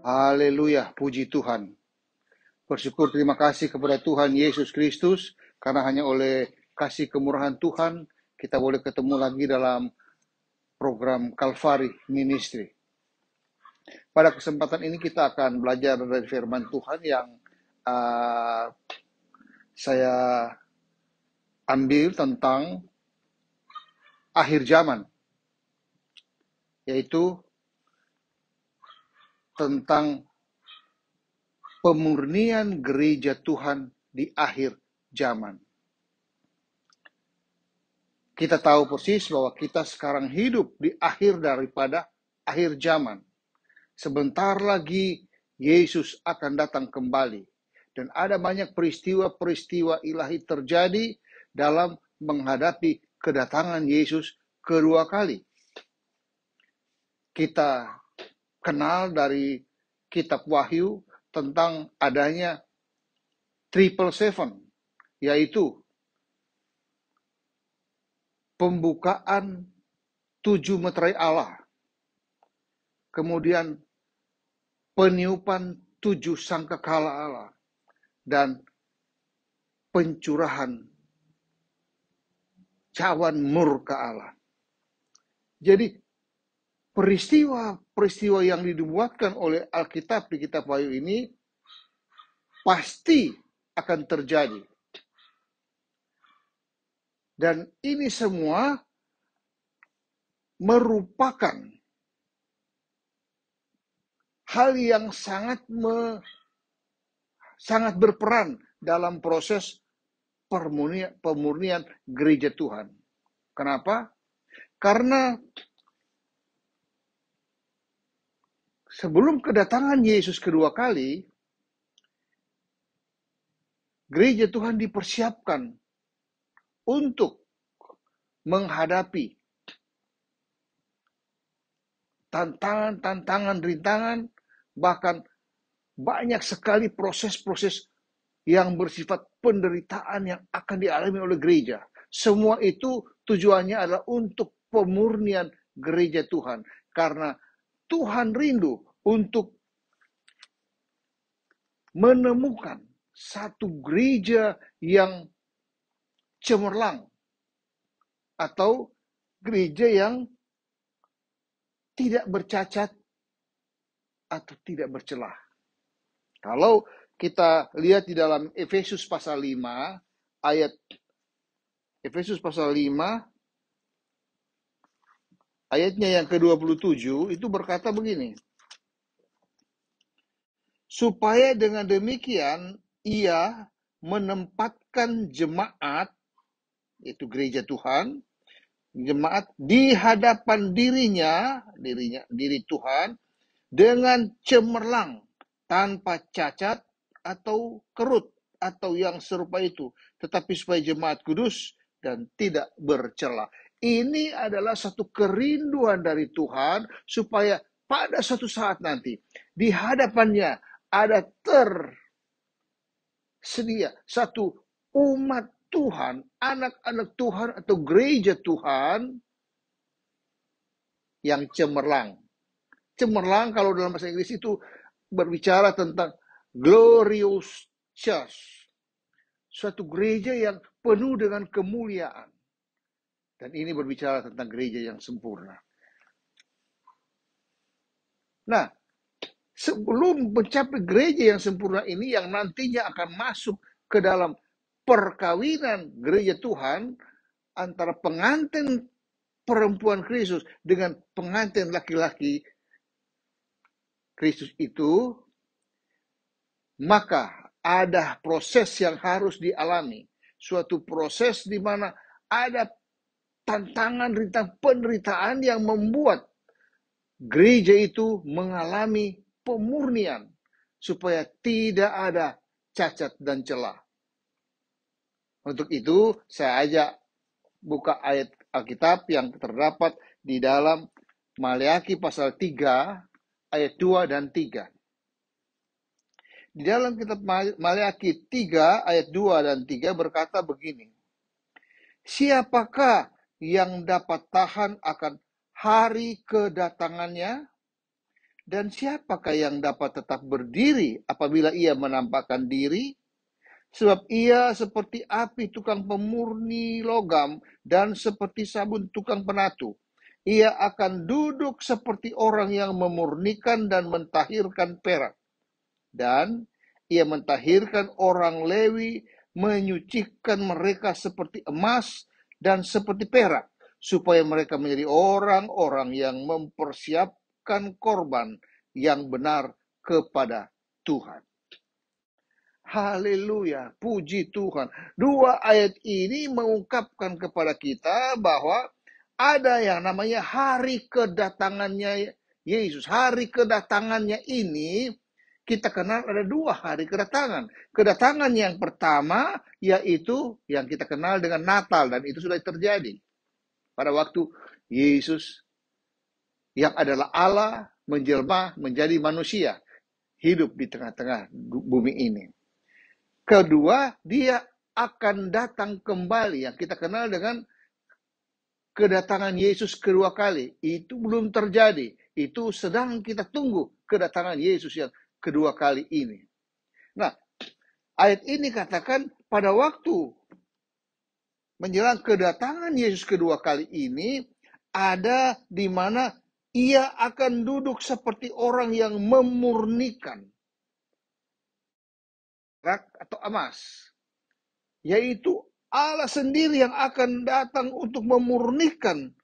Haleluya, puji Tuhan. Bersyukur terima kasih kepada Tuhan Yesus Kristus, karena hanya oleh kasih kemurahan Tuhan, kita boleh ketemu lagi dalam program Calvary Ministry. Pada kesempatan ini kita akan belajar dari firman Tuhan yang saya ambil tentang akhir zaman, yaitu tentang pemurnian gereja Tuhan di akhir zaman. Kita tahu persis bahwa kita sekarang hidup di akhir daripada akhir zaman. Sebentar lagi Yesus akan datang kembali. Dan ada banyak peristiwa-peristiwa ilahi terjadi dalam menghadapi kedatangan Yesus kedua kali. Kita kenal dari kitab Wahyu tentang adanya 777, yaitu pembukaan 7 meterai Allah, kemudian peniupan 7 sangkakala Allah, dan pencurahan cawan murka Allah. Jadi peristiwa-peristiwa yang dibuatkan oleh Alkitab di kitab Wahyu ini pasti akan terjadi. Dan ini semua merupakan hal yang sangat berperan dalam proses pemurnian gereja Tuhan. Kenapa? Karena sebelum kedatangan Yesus kedua kali, gereja Tuhan dipersiapkan untuk menghadapi tantangan, rintangan, bahkan banyak sekali proses-proses yang bersifat penderitaan yang akan dialami oleh gereja. Semua itu tujuannya adalah untuk pemurnian gereja Tuhan. Karena Tuhan rindu untuk menemukan satu gereja yang cemerlang atau gereja yang tidak bercacat atau tidak bercelah. Kalau kita lihat di dalam Efesus pasal 5 ayat ayatnya yang ke-27 itu berkata begini. Supaya dengan demikian ia menempatkan jemaat, yaitu gereja Tuhan, jemaat di hadapan diri Tuhan dengan cemerlang, tanpa cacat atau kerut atau yang serupa itu, tetapi supaya jemaat kudus dan tidak bercela. Ini adalah satu kerinduan dari Tuhan supaya pada suatu saat nanti di hadapannya ada tersedia satu umat Tuhan, anak-anak Tuhan atau gereja Tuhan yang cemerlang. Cemerlang kalau dalam bahasa Inggris itu berbicara tentang glorious church. Suatu gereja yang penuh dengan kemuliaan. Dan ini berbicara tentang gereja yang sempurna. Nah, sebelum mencapai gereja yang sempurna ini yang nantinya akan masuk ke dalam perkawinan gereja Tuhan antara pengantin perempuan Kristus dengan pengantin laki-laki Kristus itu, maka ada proses yang harus dialami. Suatu proses di mana ada tantangan, penderitaan yang membuat gereja itu mengalami pemurnian supaya tidak ada cacat dan celah. Untuk itu, saya ajak buka ayat Alkitab yang terdapat di dalam Maleakhi pasal 3 ayat 2 dan 3. Di dalam kitab Maleakhi 3 ayat 2 dan 3 berkata begini. Siapakah yang dapat tahan akan hari kedatangannya? Dan siapakah yang dapat tetap berdiri apabila ia menampakkan diri? Sebab ia seperti api tukang pemurni logam dan seperti sabun tukang penatu. Ia akan duduk seperti orang yang memurnikan dan mentahirkan perak. Dan ia mentahirkan orang Lewi, menyucikan mereka seperti emas dan seperti perak, supaya mereka menjadi orang-orang yang mempersiapkan korban yang benar kepada Tuhan. Haleluya, puji Tuhan. Dua ayat ini mengungkapkan kepada kita bahwa ada yang namanya hari kedatangannya Yesus. Hari kedatangannya ini kita kenal ada dua hari kedatangan. Kedatangan yang pertama yaitu yang kita kenal dengan Natal, dan itu sudah terjadi pada waktu Yesus yang adalah Allah menjelma menjadi manusia, hidup di tengah-tengah bumi ini. Kedua, dia akan datang kembali yang kita kenal dengan kedatangan Yesus kedua kali. Itu belum terjadi. Itu sedang kita tunggu kedatangan Yesus yang kedua kali ini. Nah, ayat ini katakan pada waktu menjelang kedatangan Yesus kedua kali ini, ada di mana ia akan duduk seperti orang yang memurnikan perak atau emas, yaitu Allah sendiri yang akan datang untuk memurnikan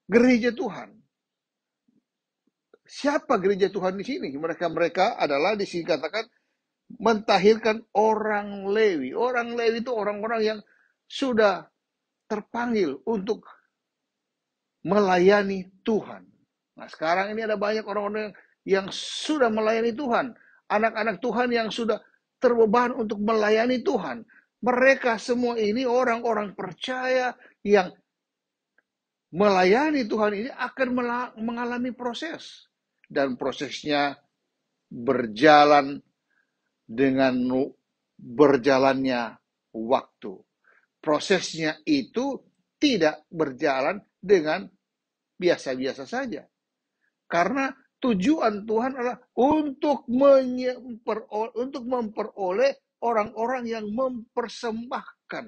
gereja Tuhan. Siapa gereja Tuhan di sini? Mereka adalah di sini katakan mentahirkan orang Lewi. Orang Lewi itu orang-orang yang sudah terpanggil untuk melayani Tuhan. Nah, sekarang ini ada banyak orang-orang yang sudah melayani Tuhan. Anak-anak Tuhan yang sudah terbeban untuk melayani Tuhan. Mereka semua ini orang-orang percaya yang melayani Tuhan ini akan mengalami proses. Dan prosesnya berjalan dengan berjalannya waktu. Prosesnya itu tidak berjalan dengan biasa-biasa saja. Karena tujuan Tuhan adalah untuk memperoleh orang-orang yang mempersembahkan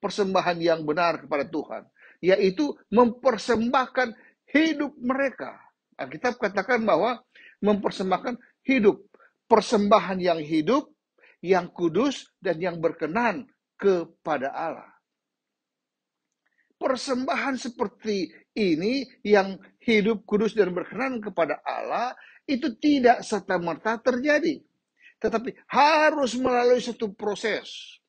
persembahan yang benar kepada Tuhan, yaitu mempersembahkan hidup mereka. Alkitab katakan bahwa mempersembahkan hidup, persembahan yang hidup, yang kudus, dan yang berkenan kepada Allah. Persembahan seperti ini yang hidup, kudus, dan berkenan kepada Allah itu tidak serta-merta terjadi, tetapi harus melalui satu proses.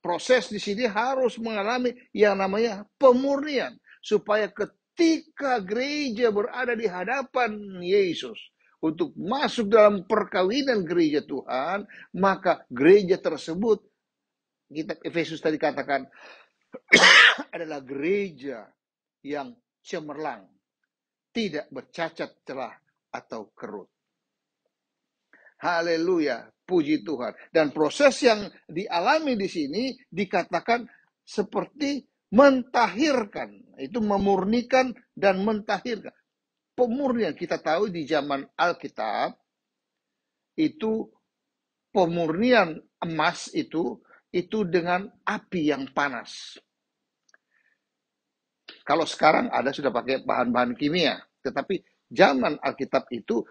Proses di sini harus mengalami yang namanya pemurnian, supaya ketika gereja berada di hadapan Yesus untuk masuk dalam perkawinan gereja Tuhan, maka gereja tersebut, kitab Efesus tadi katakan, adalah gereja yang cemerlang, tidak bercacat celah atau kerut. Haleluya, puji Tuhan. Dan proses yang dialami di sini dikatakan seperti mentahirkan, itu memurnikan dan mentahirkan. Pemurnian kita tahu di zaman Alkitab itu pemurnian emas itu dengan api yang panas. Kalau sekarang ada sudah pakai bahan-bahan kimia, tetapi zaman Alkitab itu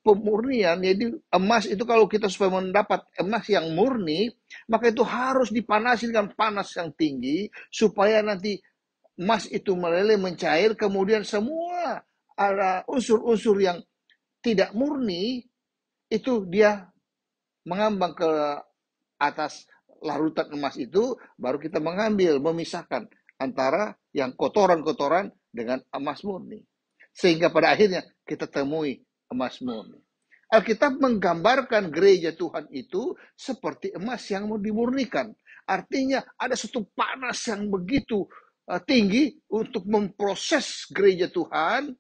pemurnian. Jadi emas itu kalau kita supaya mendapat emas yang murni, maka itu harus dipanasi dengan panas yang tinggi supaya nanti emas itu meleleh, mencair, kemudian semua ada unsur-unsur yang tidak murni itu dia mengambang ke atas larutan emas itu, baru kita mengambil, memisahkan antara yang kotoran-kotoran dengan emas murni. Sehingga pada akhirnya kita temui emas murni. Alkitab menggambarkan gereja Tuhan itu seperti emas yang mau dimurnikan. Artinya ada satu panas yang begitu tinggi untuk memproses gereja Tuhan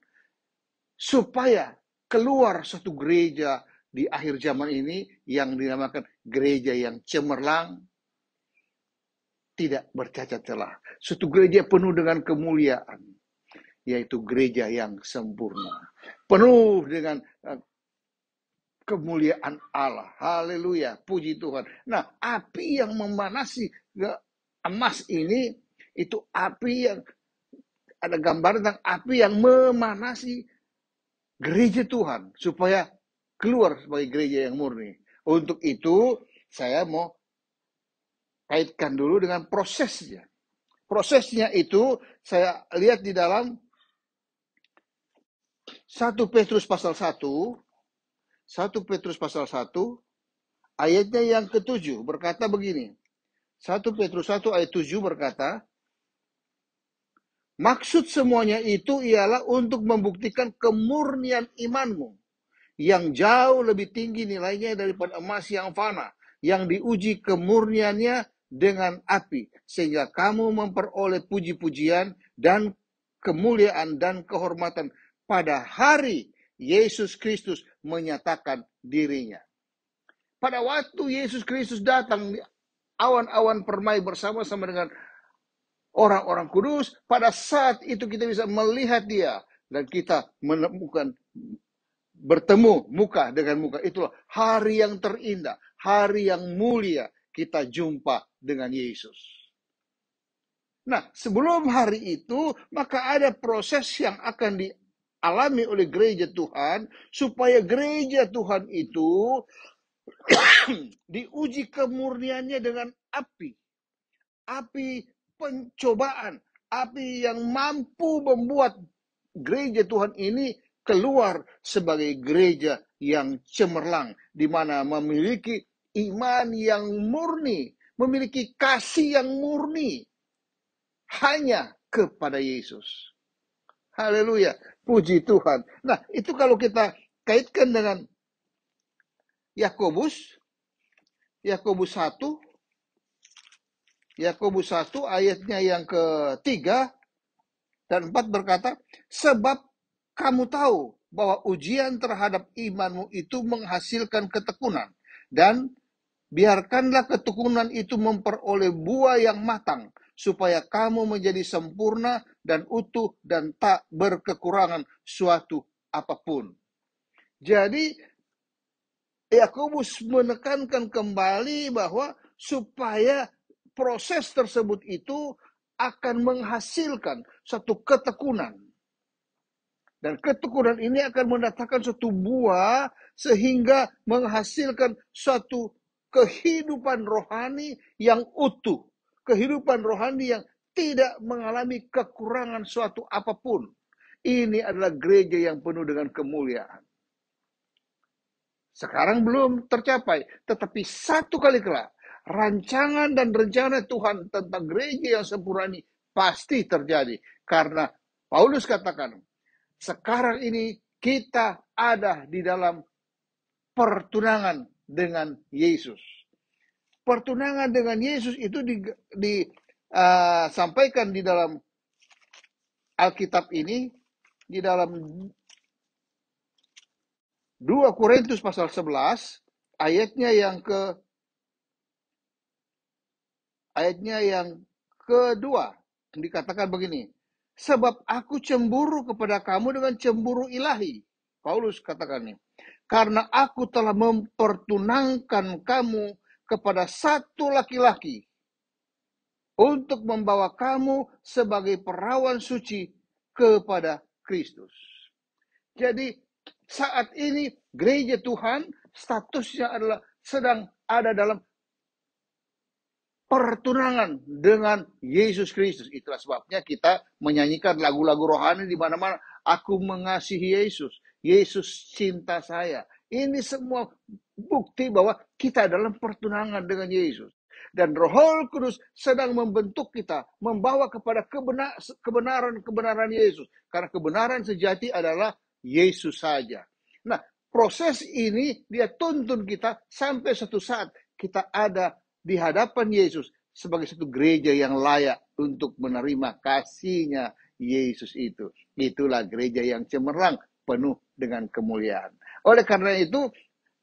supaya keluar satu gereja di akhir zaman ini yang dinamakan gereja yang cemerlang, tidak bercacat celah. Suatu gereja penuh dengan kemuliaan. yaitu gereja yang sempurna. Penuh dengan kemuliaan Allah. Haleluya, puji Tuhan. Nah, api yang memanasi emas ini, itu api yang, ada gambar tentang api yang memanasi gereja Tuhan, supaya keluar sebagai gereja yang murni. Untuk itu, saya mau kaitkan dulu dengan prosesnya. Prosesnya itu saya lihat di dalam 1 Petrus pasal 1, 1 Petrus pasal 1, ayatnya yang ke-7 berkata begini. 1 Petrus 1 ayat 7 berkata, maksud semuanya itu ialah untuk membuktikan kemurnian imanmu, yang jauh lebih tinggi nilainya daripada emas yang fana, yang diuji kemurniannya dengan api, sehingga kamu memperoleh puji-pujian dan kemuliaan dan kehormatan pada hari Yesus Kristus menyatakan dirinya. Pada waktu Yesus Kristus datang, awan-awan permai bersama-sama dengan orang-orang kudus, pada saat itu kita bisa melihat dia, dan kita menemukan, bertemu muka dengan muka. Itulah hari yang terindah, hari yang mulia, kita jumpa dengan Yesus. Nah, sebelum hari itu, maka ada proses yang akan dialami oleh gereja Tuhan, supaya gereja Tuhan itu diuji kemurniannya dengan api. Api pencobaan, api yang mampu membuat gereja Tuhan ini keluar sebagai gereja yang cemerlang, di mana memiliki iman yang murni, memiliki kasih yang murni, hanya kepada Yesus. Haleluya, puji Tuhan. Nah, itu kalau kita kaitkan dengan Yakobus 1, Yakobus 1 ayatnya yang ke-3 dan 4 berkata, sebab kamu tahu bahwa ujian terhadap imanmu itu menghasilkan ketekunan, dan biarkanlah ketekunan itu memperoleh buah yang matang, supaya kamu menjadi sempurna dan utuh dan tak berkekurangan suatu apapun. Jadi Yakobus menekankan kembali bahwa supaya proses tersebut itu akan menghasilkan satu ketekunan. Dan ketekunan ini akan mendatangkan suatu buah sehingga menghasilkan suatu kehidupan rohani yang utuh. Kehidupan rohani yang tidak mengalami kekurangan suatu apapun. Ini adalah gereja yang penuh dengan kemuliaan. Sekarang belum tercapai, tetapi satu kali kelak, rancangan dan rencana Tuhan tentang gereja yang sempurna ini pasti terjadi. Karena Paulus katakan, sekarang ini kita ada di dalam pertunangan dengan Yesus. Pertunangan dengan Yesus itu disampaikan di dalam Alkitab ini, di dalam 2 Korintus pasal 11, ayatnya yang kedua, dikatakan begini, sebab aku cemburu kepada kamu dengan cemburu ilahi. Paulus katakan ini, karena aku telah mempertunangkan kamu kepada satu laki-laki untuk membawa kamu sebagai perawan suci kepada Kristus. Jadi saat ini gereja Tuhan statusnya adalah sedang ada dalam pertunangan dengan Yesus Kristus. Itulah sebabnya kita menyanyikan lagu-lagu rohani di mana-mana. Aku mengasihi Yesus. Yesus cinta saya. Ini semua bukti bahwa kita dalam pertunangan dengan Yesus. Dan Roh Kudus sedang membentuk kita, membawa kepada kebenaran Yesus. Karena kebenaran sejati adalah Yesus saja. Nah, proses ini dia tuntun kita sampai suatu saat kita ada di hadapan Yesus sebagai satu gereja yang layak untuk menerima kasih-Nya Yesus itu. Itulah gereja yang cemerlang, penuh dengan kemuliaan. Oleh karena itu,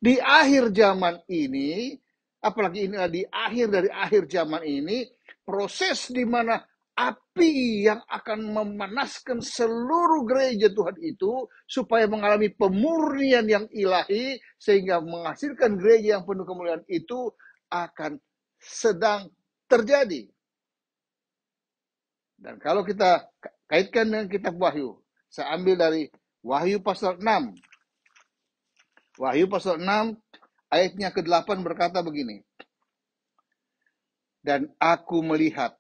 di akhir zaman ini, apalagi ini di akhir dari akhir zaman ini, proses di mana api yang akan memanaskan seluruh gereja Tuhan itu supaya mengalami pemurnian yang ilahi sehingga menghasilkan gereja yang penuh kemuliaan itu akan sedang terjadi. Dan kalau kita kaitkan dengan kitab Wahyu, saya ambil dari Wahyu pasal 6. Wahyu pasal 6 ayatnya ke-8 berkata begini. Dan aku melihat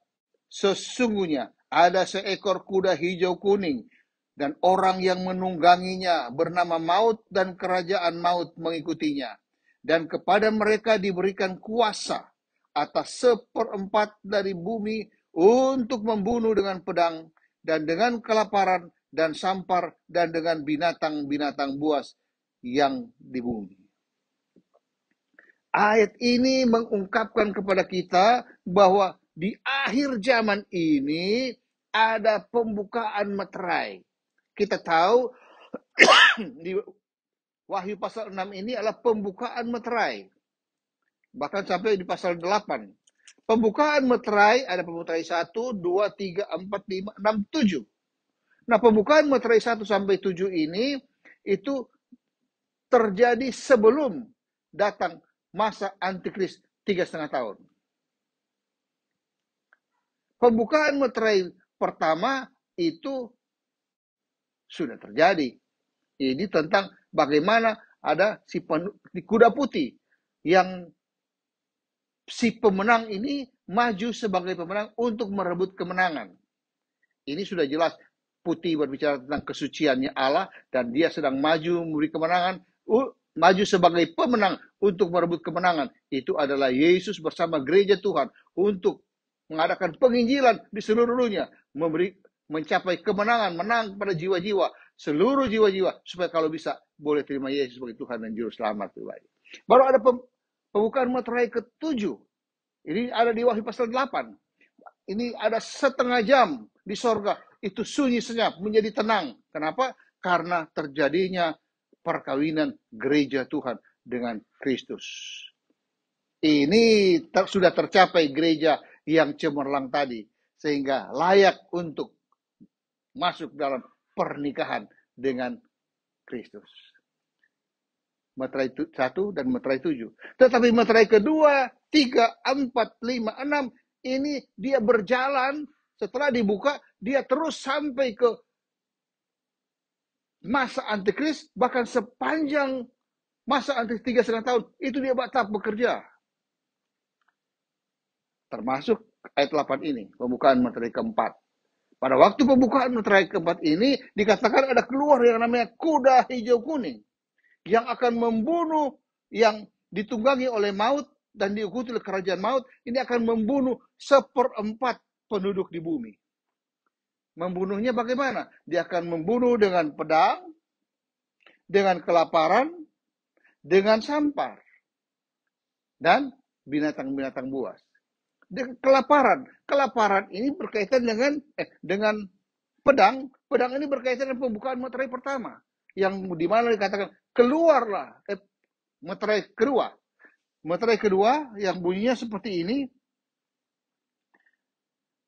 sesungguhnya ada seekor kuda hijau kuning dan orang yang menungganginya bernama Maut dan kerajaan Maut mengikutinya. Dan kepada mereka diberikan kuasa atas 1/4 dari bumi untuk membunuh dengan pedang dan dengan kelaparan dan sampar dan dengan binatang-binatang buas yang di bumi. Ayat ini mengungkapkan kepada kita bahwa di akhir zaman ini ada pembukaan meterai. Kita tahu di Wahyu pasal 6 ini adalah pembukaan meterai. Bahkan sampai di pasal 8. Pembukaan meterai ada meterai 1, 2, 3, 4, 5, 6, 7. Nah, pembukaan meterai 1 sampai 7 ini itu terjadi sebelum datang masa antikris 3,5 tahun. Pembukaan meterai pertama itu sudah terjadi. Ini tentang bagaimana ada si kuda putih yang si pemenang ini maju sebagai pemenang untuk merebut kemenangan. Ini sudah jelas, putih berbicara tentang kesuciannya Allah dan dia sedang maju memberi kemenangan, maju sebagai pemenang untuk merebut kemenangan. Itu adalah Yesus bersama gereja Tuhan untuk mengadakan penginjilan di seluruh dunia, mencapai kemenangan, menang pada jiwa-jiwa, seluruh jiwa-jiwa, supaya kalau bisa boleh terima Yesus sebagai Tuhan dan Juru Selamat. Baru ada pembukaan meterai ke-7. Ini ada di Wahyu pasal 8. Ini ada setengah jam di sorga. Itu sunyi senyap, menjadi tenang. Kenapa? Karena terjadinya perkawinan gereja Tuhan dengan Kristus. Ini sudah tercapai gereja yang cemerlang tadi. Sehingga layak untuk masuk dalam pernikahan dengan Kristus. Meterai 1 dan meterai 7. Tetapi meterai kedua, 3, 4, 5, 6, ini dia berjalan, setelah dibuka, dia terus sampai ke masa antikris, bahkan sepanjang masa antikris 3,5 tahun, itu dia tetap bekerja. Termasuk ayat 8 ini, pembukaan meterai keempat. Pada waktu pembukaan meterai keempat ini, dikatakan ada keluar yang namanya kuda hijau kuning, yang akan membunuh, yang ditunggangi oleh maut, dan diikuti oleh kerajaan maut, ini akan membunuh 1/4 penduduk di bumi. Membunuhnya bagaimana? Dia akan membunuh dengan pedang, dengan kelaparan, dengan sampar, dan binatang-binatang buas. Kelaparan ini berkaitan dengan pedang. Pedang ini berkaitan dengan pembukaan meterai pertama, yang dimana dikatakan keluarlah meterai kedua. Meterai kedua yang bunyinya seperti ini.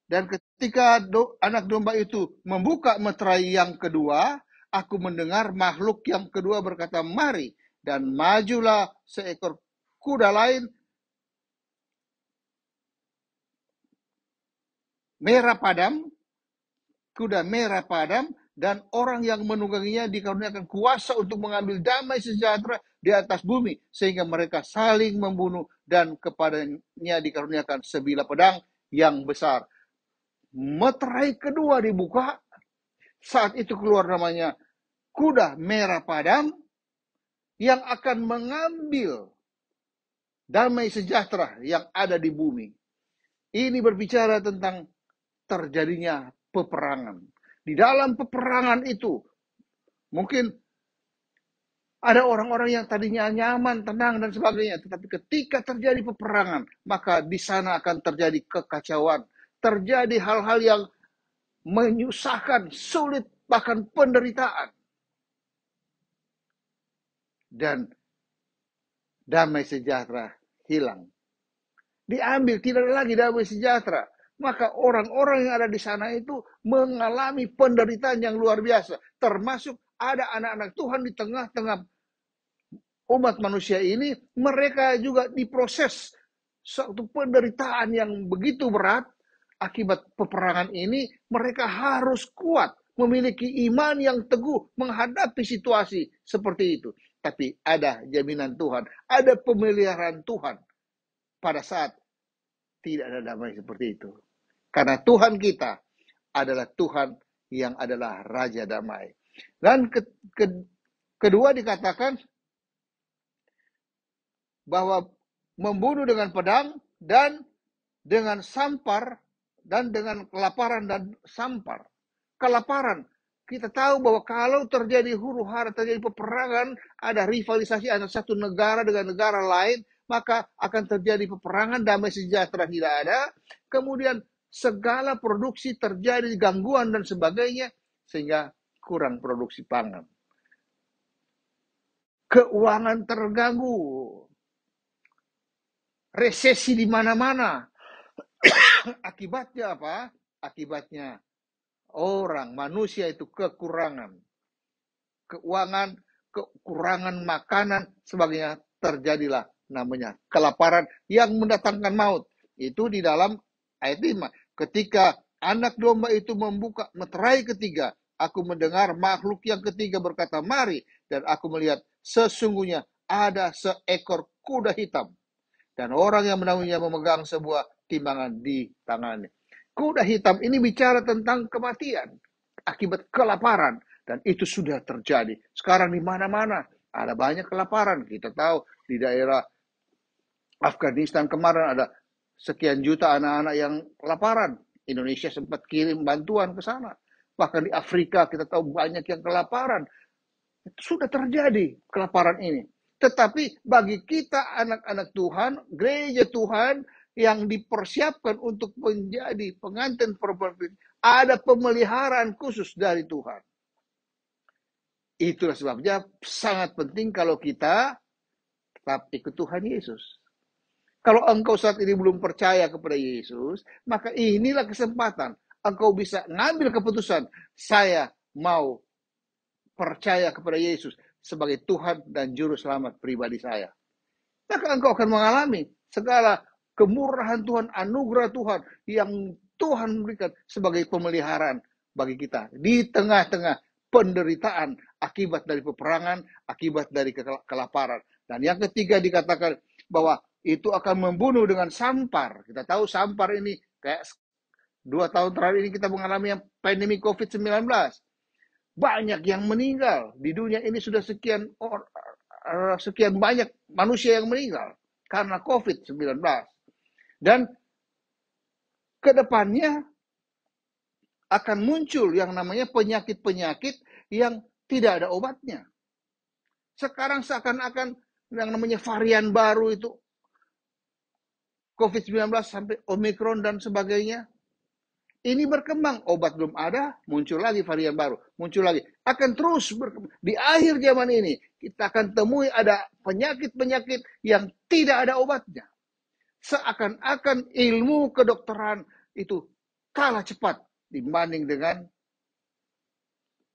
Dan ketika anak domba itu membuka meterai yang kedua, aku mendengar makhluk yang kedua berkata, mari. Dan majulah seekor kuda lain, merah padam, kuda merah padam, dan orang yang menungganginya dikaruniakan kuasa untuk mengambil damai sejahtera di atas bumi, sehingga mereka saling membunuh, dan kepadanya dikaruniakan sebilah pedang yang besar. Meterai kedua dibuka, saat itu keluar namanya kuda merah padam yang akan mengambil damai sejahtera yang ada di bumi. Ini berbicara tentang terjadinya peperangan. Di dalam peperangan itu, mungkin ada orang-orang yang tadinya nyaman, tenang, dan sebagainya. Tetapi ketika terjadi peperangan, maka di sana akan terjadi kekacauan. Terjadi hal-hal yang menyusahkan, sulit, bahkan penderitaan. Dan damai sejahtera hilang. Diambil, tidak ada lagi damai sejahtera. maka orang-orang yang ada di sana itu mengalami penderitaan yang luar biasa. Termasuk ada anak-anak Tuhan di tengah-tengah umat manusia ini, mereka juga diproses suatu penderitaan yang begitu berat. Akibat peperangan ini, mereka harus kuat, memiliki iman yang teguh menghadapi situasi seperti itu. Tapi ada jaminan Tuhan, ada pemeliharaan Tuhan pada saat tidak ada damai seperti itu. Karena Tuhan kita adalah Tuhan yang adalah Raja Damai. Dan kedua dikatakan bahwa membunuh dengan pedang dan dengan sampar dan dengan kelaparan dan sampar. Kelaparan, kita tahu bahwa kalau terjadi huru-hara, terjadi peperangan, ada rivalisasi antara satu negara dengan negara lain, maka akan terjadi peperangan, damai sejahtera tidak ada. Kemudian segala produksi terjadi gangguan dan sebagainya, sehingga kurang produksi pangan. Keuangan terganggu, resesi di mana-mana. Akibatnya apa? Akibatnya orang, manusia itu kekurangan keuangan, kekurangan makanan, sebagainya, terjadilah namanya kelaparan yang mendatangkan maut. Itu di dalam ayat 5. Ketika anak domba itu membuka meterai ketiga, aku mendengar makhluk yang ketiga berkata, mari, dan aku melihat sesungguhnya ada seekor kuda hitam. Dan orang yang menaunginya memegang sebuah timbangan di tangannya. Kuda hitam ini bicara tentang kematian akibat kelaparan. Dan itu sudah terjadi. Sekarang di mana-mana ada banyak kelaparan. Kita tahu di daerah Afghanistan kemarin ada sekian juta anak-anak yang kelaparan. Indonesia sempat kirim bantuan ke sana. Bahkan di Afrika kita tahu banyak yang kelaparan. Itu sudah terjadi kelaparan ini. Tetapi bagi kita anak-anak Tuhan, gereja Tuhan yang dipersiapkan untuk menjadi pengantin perempuan, ada pemeliharaan khusus dari Tuhan. Itulah sebabnya sangat penting kalau kita tetap ikut Tuhan Yesus. Kalau engkau saat ini belum percaya kepada Yesus, maka inilah kesempatan. Engkau bisa ngambil keputusan, saya mau percaya kepada Yesus sebagai Tuhan dan Juru Selamat pribadi saya. Maka engkau akan mengalami segala kemurahan Tuhan, anugerah Tuhan yang Tuhan berikan sebagai pemeliharaan bagi kita. Di tengah-tengah penderitaan akibat dari peperangan, akibat dari kelaparan. Dan yang ketiga dikatakan bahwa itu akan membunuh dengan sampar. Kita tahu sampar ini kayak 2 tahun terakhir ini kita mengalami yang pandemi COVID-19. Banyak yang meninggal. Di dunia ini sudah sekian banyak manusia yang meninggal karena COVID-19. Dan kedepannya akan muncul yang namanya penyakit-penyakit yang tidak ada obatnya. Sekarang seakan-akan yang namanya varian baru itu, COVID-19 sampai Omicron dan sebagainya, ini berkembang, obat belum ada, muncul lagi varian baru, muncul lagi. Akan terus berkembang. Di akhir zaman ini, kita akan temui ada penyakit-penyakit yang tidak ada obatnya. Seakan-akan ilmu kedokteran itu kalah cepat dibanding dengan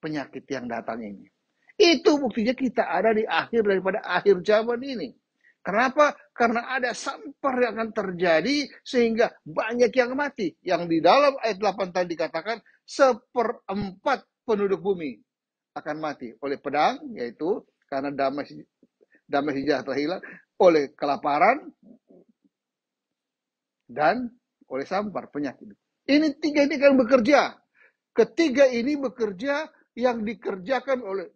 penyakit yang datang ini. Itu buktinya kita ada di akhir daripada akhir zaman ini. Kenapa? Karena ada sampar yang akan terjadi sehingga banyak yang mati. Yang di dalam ayat 8 tadi dikatakan 1/4 penduduk bumi akan mati oleh pedang, yaitu karena damai sejahtera hilang, oleh kelaparan, dan oleh sampar, penyakit. Ini tiga ini akan bekerja. Ketiga ini bekerja yang dikerjakan oleh,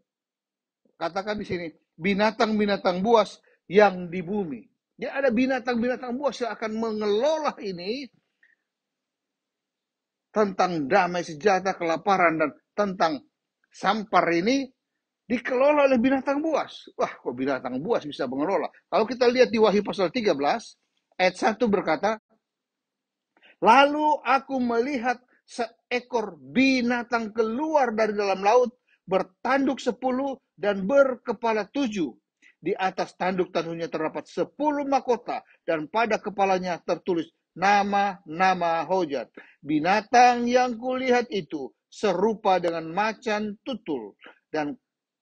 katakan di sini, binatang-binatang buas yang di bumi. Jadi ada binatang-binatang buas yang akan mengelola ini tentang damai sejahtera, kelaparan, dan tentang sampar ini dikelola oleh binatang buas. Wah, kok binatang buas bisa mengelola? Kalau kita lihat di Wahyu pasal 13, ayat 1 berkata, lalu aku melihat seekor binatang keluar dari dalam laut, bertanduk 10 dan berkepala 7. Di atas tanduk-tanduknya terdapat 10 mahkota, dan pada kepalanya tertulis nama-nama hojat. Binatang yang kulihat itu serupa dengan macan tutul, dan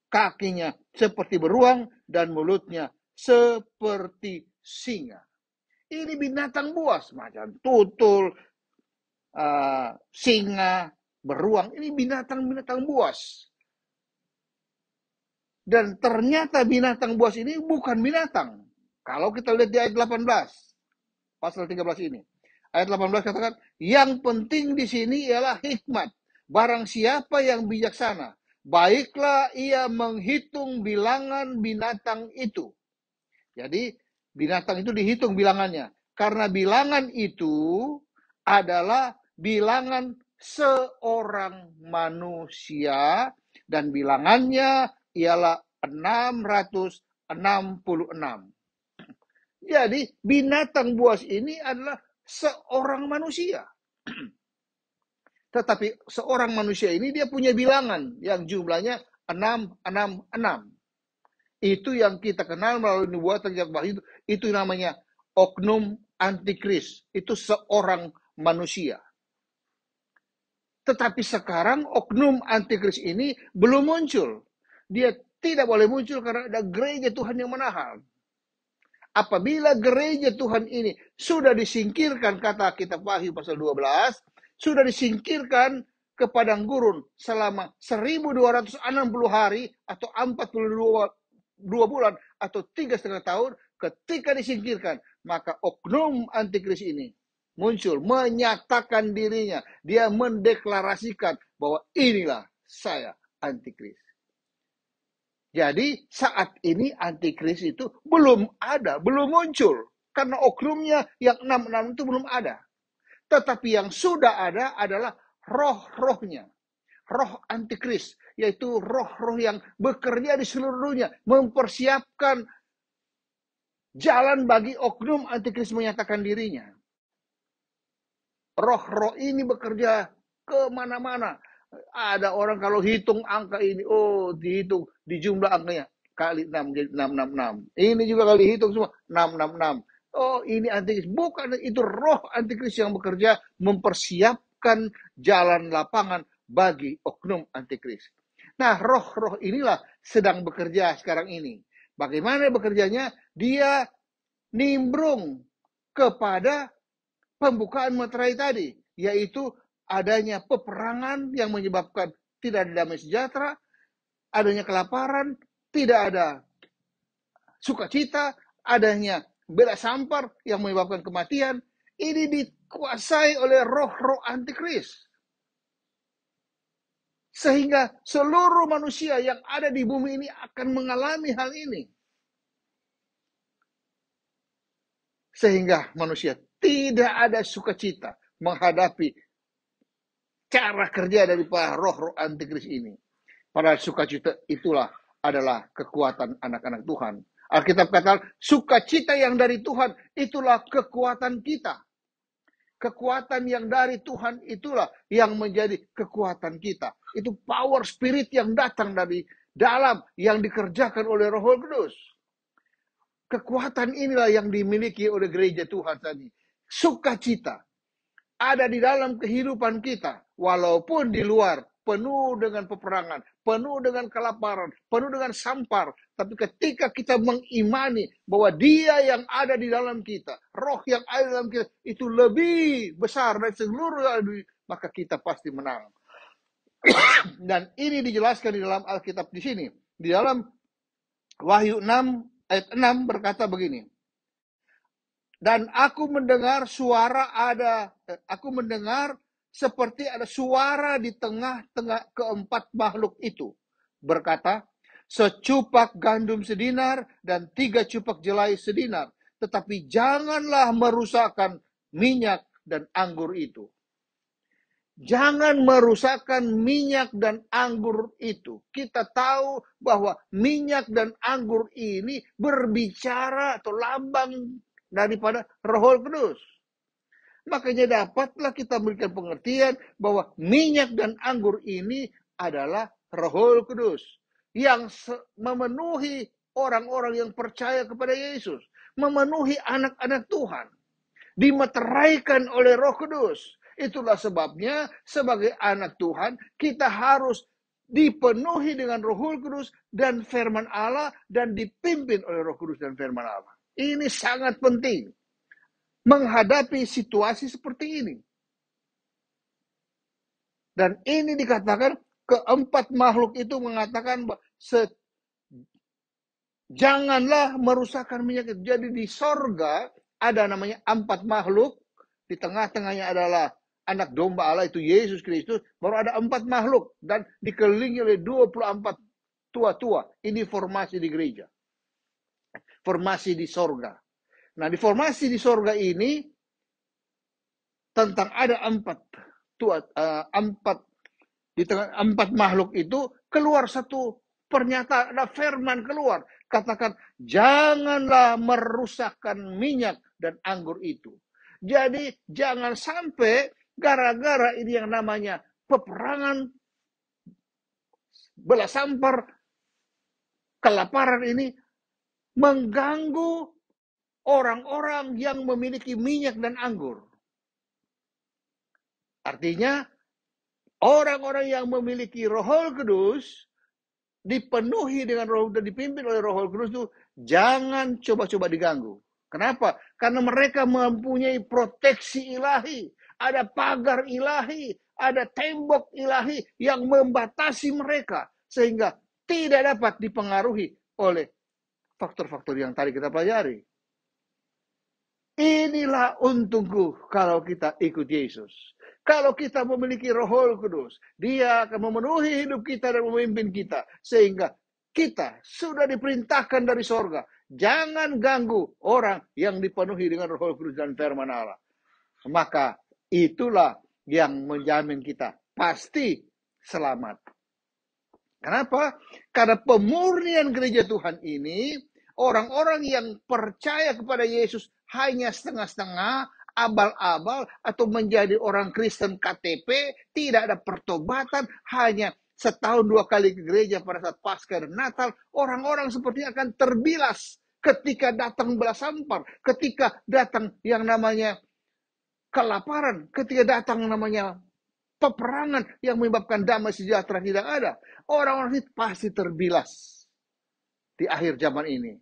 kakinya seperti beruang, dan mulutnya seperti singa. Ini binatang buas, macan tutul, singa, beruang. Ini binatang-binatang buas. Dan ternyata binatang buas ini bukan binatang. Kalau kita lihat di ayat 18, pasal 13 ini. Ayat 18 katakan, yang penting di sini ialah hikmat. Barang siapa yang bijaksana, baiklah ia menghitung bilangan binatang itu. Jadi binatang itu dihitung bilangannya. Karena bilangan itu adalah bilangan seorang manusia, dan bilangannya ialah 666. Jadi binatang buas ini adalah seorang manusia. Tetapi seorang manusia ini dia punya bilangan yang jumlahnya 666. Itu yang kita kenal melalui nubuatan yang baik itu namanya oknum antikris. Itu seorang manusia. Tetapi sekarang oknum antikris ini belum muncul. Dia tidak boleh muncul karena ada gereja Tuhan yang menahan. Apabila gereja Tuhan ini sudah disingkirkan, kata kitab Wahyu pasal 12, sudah disingkirkan ke padang gurun selama 1260 hari atau 42 bulan atau 3,5 tahun, ketika disingkirkan, maka oknum antikris ini muncul, menyatakan dirinya. Dia mendeklarasikan bahwa inilah saya antikris. Jadi saat ini antikris itu belum ada, belum muncul. Karena oknumnya yang 66 itu belum ada. Tetapi yang sudah ada adalah roh-rohnya. Roh antikris, yaitu roh-roh yang bekerja di seluruh dunia. Mempersiapkan jalan bagi oknum antikris menyatakan dirinya. Roh-roh ini bekerja kemana-mana. Ada orang kalau hitung angka ini, oh dihitung di jumlah angkanya kali 6 jadi 666. Ini juga kali hitung semua 666. Oh ini antikris. Bukan, itu roh antikris yang bekerja mempersiapkan jalan lapangan bagi oknum antikris. Nah roh-roh inilah sedang bekerja sekarang ini. Bagaimana bekerjanya? Dia nimbrung kepada pembukaan materai tadi, yaitu adanya peperangan yang menyebabkan tidak ada damai sejahtera, adanya kelaparan, tidak ada sukacita, adanya bela sampar yang menyebabkan kematian. Ini dikuasai oleh roh-roh antikris. Sehingga seluruh manusia yang ada di bumi ini akan mengalami hal ini. Sehingga manusia tidak ada sukacita menghadapi cara kerja dari para roh-roh antikris ini. Padahal sukacita itulah adalah kekuatan anak-anak Tuhan. Alkitab kata, sukacita yang dari Tuhan itulah kekuatan kita. Kekuatan yang dari Tuhan itulah yang menjadi kekuatan kita. Itu power spirit yang datang dari dalam, yang dikerjakan oleh Roh Kudus. Kekuatan inilah yang dimiliki oleh gereja Tuhan tadi. Sukacita ada di dalam kehidupan kita, walaupun di luar penuh dengan peperangan, penuh dengan kelaparan, penuh dengan sampar. Tapi ketika kita mengimani bahwa Dia yang ada di dalam kita, roh yang ada di dalam kita, itu lebih besar dari seluruh dunia, maka kita pasti menang. Dan ini dijelaskan di dalam Alkitab di sini. Di dalam Wahyu 6 ayat 6 berkata begini. Dan aku mendengar seperti ada suara di tengah-tengah keempat makhluk itu. Berkata, secupak gandum sedinar dan 3 cupak jelai sedinar. Tetapi janganlah merusakkan minyak dan anggur itu. Jangan merusakkan minyak dan anggur itu. Kita tahu bahwa minyak dan anggur ini berbicara atau lambang daripada Roh Kudus. Makanya dapatlah kita memberikan pengertian bahwa minyak dan anggur ini adalah Roh Kudus yang memenuhi orang-orang yang percaya kepada Yesus, memenuhi anak-anak Tuhan. dimeteraikan oleh Roh Kudus. Itulah sebabnya sebagai anak Tuhan kita harus dipenuhi dengan Roh Kudus dan firman Allah dan dipimpin oleh Roh Kudus dan firman Allah. Ini sangat penting menghadapi situasi seperti ini. Dan ini dikatakan keempat makhluk itu mengatakan janganlah merusakkan minyak itu. Jadi di sorga ada namanya 4 makhluk. Di tengah-tengahnya adalah anak domba Allah, itu Yesus Kristus. Baru ada 4 makhluk. Dan dikelilingi oleh 24 tua-tua. Ini formasi di gereja. Formasi di sorga. Nah, di formasi di sorga ini tentang ada 4 di tengah 4 makhluk itu keluar satu pernyataan, ada firman keluar. Katakan, janganlah merusakkan minyak dan anggur itu. Jadi jangan sampai gara-gara ini yang namanya peperangan, belah sampar, kelaparan ini mengganggu orang-orang yang memiliki minyak dan anggur. Artinya, orang-orang yang memiliki Roh Kudus, dipenuhi dengan Roh dan dipimpin oleh Roh Kudus itu jangan coba-coba diganggu. Kenapa? Karena mereka mempunyai proteksi ilahi, ada pagar ilahi, ada tembok ilahi yang membatasi mereka sehingga tidak dapat dipengaruhi oleh faktor-faktor yang tadi kita pelajari. Inilah untungku kalau kita ikut Yesus. Kalau kita memiliki Roh Kudus, Dia akan memenuhi hidup kita dan memimpin kita. Sehingga kita sudah diperintahkan dari sorga. Jangan ganggu orang yang dipenuhi dengan Roh Kudus dan firman Allah. Maka itulah yang menjamin kita pasti selamat. Kenapa? Karena pemurnian gereja Tuhan ini, orang-orang yang percaya kepada Yesus hanya setengah-setengah, abal-abal, atau menjadi orang Kristen KTP, tidak ada pertobatan, hanya setahun 2 kali ke gereja pada saat Paskah dan Natal, orang-orang seperti akan terbilas ketika datang belah sampar, ketika datang yang namanya kelaparan, ketika datang namanya peperangan yang menyebabkan damai sejahtera tidak ada. Orang-orang itu pasti terbilas di akhir zaman ini.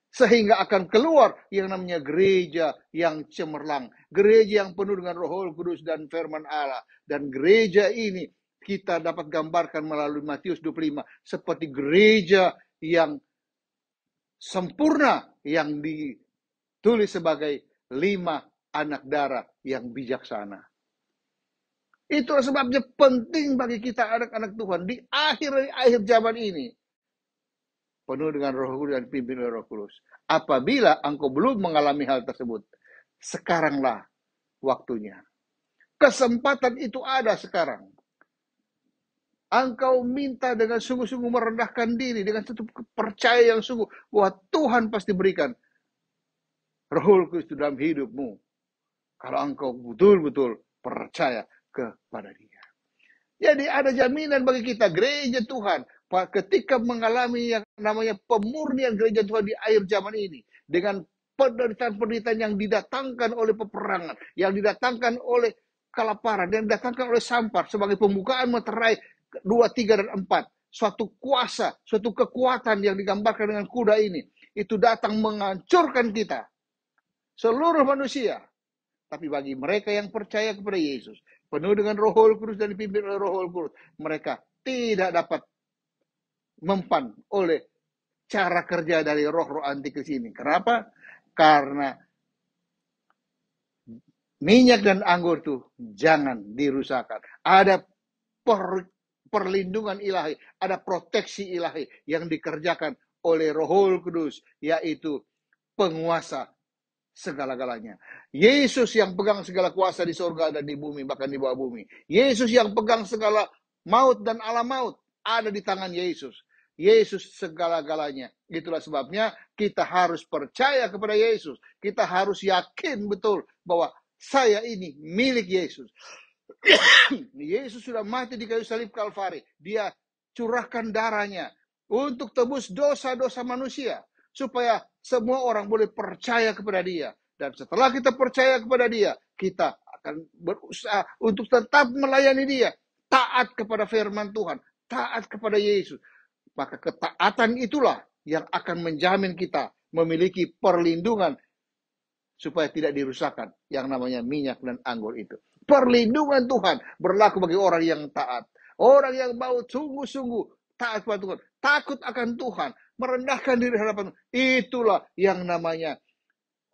Sehingga akan keluar yang namanya gereja yang cemerlang. Gereja yang penuh dengan Roh Kudus dan firman Allah. Dan gereja ini kita dapat gambarkan melalui Matius 25. Seperti gereja yang sempurna yang ditulis sebagai 5 anak darah yang bijaksana. Itulah sebabnya penting bagi kita anak-anak Tuhan di akhir zaman ini. Penuh dengan Roh Kudus dan pimpin oleh Roh Kudus. Apabila engkau belum mengalami hal tersebut, sekaranglah waktunya. Kesempatan itu ada sekarang. Engkau minta dengan sungguh-sungguh merendahkan diri, dengan satu percaya yang sungguh, bahwa Tuhan pasti berikan Roh Kudus dalam hidupmu. Kalau engkau betul-betul percaya kepada Dia. Jadi ada jaminan bagi kita, gereja Tuhan, ketika mengalami yang namanya pemurnian gereja Tuhan di akhir zaman ini, dengan penderitaan-penderitaan yang didatangkan oleh peperangan, yang didatangkan oleh kelaparan, yang didatangkan oleh sampar, sebagai pembukaan meterai 2, 3, dan 4. Suatu kuasa, suatu kekuatan yang digambarkan dengan kuda ini, itu datang menghancurkan kita. Seluruh manusia. Tapi bagi mereka yang percaya kepada Yesus, penuh dengan Roh Kudus dan dipimpin oleh Roh Kudus, mereka tidak dapat mempan oleh cara kerja dari roh-roh antikris ini. Kenapa? Karena minyak dan anggur itu jangan dirusakkan. Ada perlindungan ilahi, ada proteksi ilahi yang dikerjakan oleh Roh Kudus, yaitu penguasa segala-galanya. Yesus yang pegang segala kuasa di surga dan di bumi, bahkan di bawah bumi. Yesus yang pegang segala maut dan alam maut, ada di tangan Yesus. Yesus segala-galanya. Itulah sebabnya kita harus percaya kepada Yesus. Kita harus yakin betul bahwa saya ini milik Yesus. Yesus sudah mati di kayu salib Kalvari. Dia curahkan darahnya untuk tebus dosa-dosa manusia. Supaya semua orang boleh percaya kepada Dia. Dan setelah kita percaya kepada Dia, kita akan berusaha untuk tetap melayani Dia, taat kepada firman Tuhan, taat kepada Yesus. Maka ketaatan itulah yang akan menjamin kita memiliki perlindungan supaya tidak dirusakkan yang namanya minyak dan anggur itu. Perlindungan Tuhan berlaku bagi orang yang taat. Orang yang mau sungguh-sungguh taat kepada Tuhan, takut akan Tuhan, merendahkan diri hadapan Tuhan. Itulah yang namanya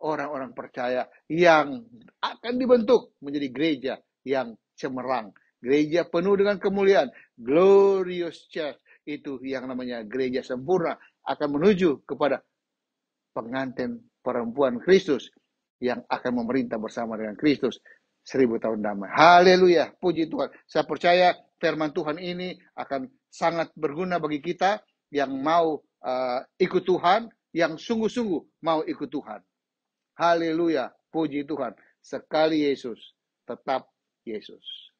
orang-orang percaya yang akan dibentuk menjadi gereja yang cemerlang. Gereja penuh dengan kemuliaan. Glorious Church. Itu yang namanya gereja sempurna. Akan menuju kepada pengantin perempuan Kristus yang akan memerintah bersama dengan Kristus 1000 tahun damai. Haleluya, puji Tuhan. Saya percaya firman Tuhan ini akan sangat berguna bagi kita yang mau ikut Tuhan, yang sungguh-sungguh mau ikut Tuhan. Haleluya, puji Tuhan. Sekali Yesus, tetap Yesus.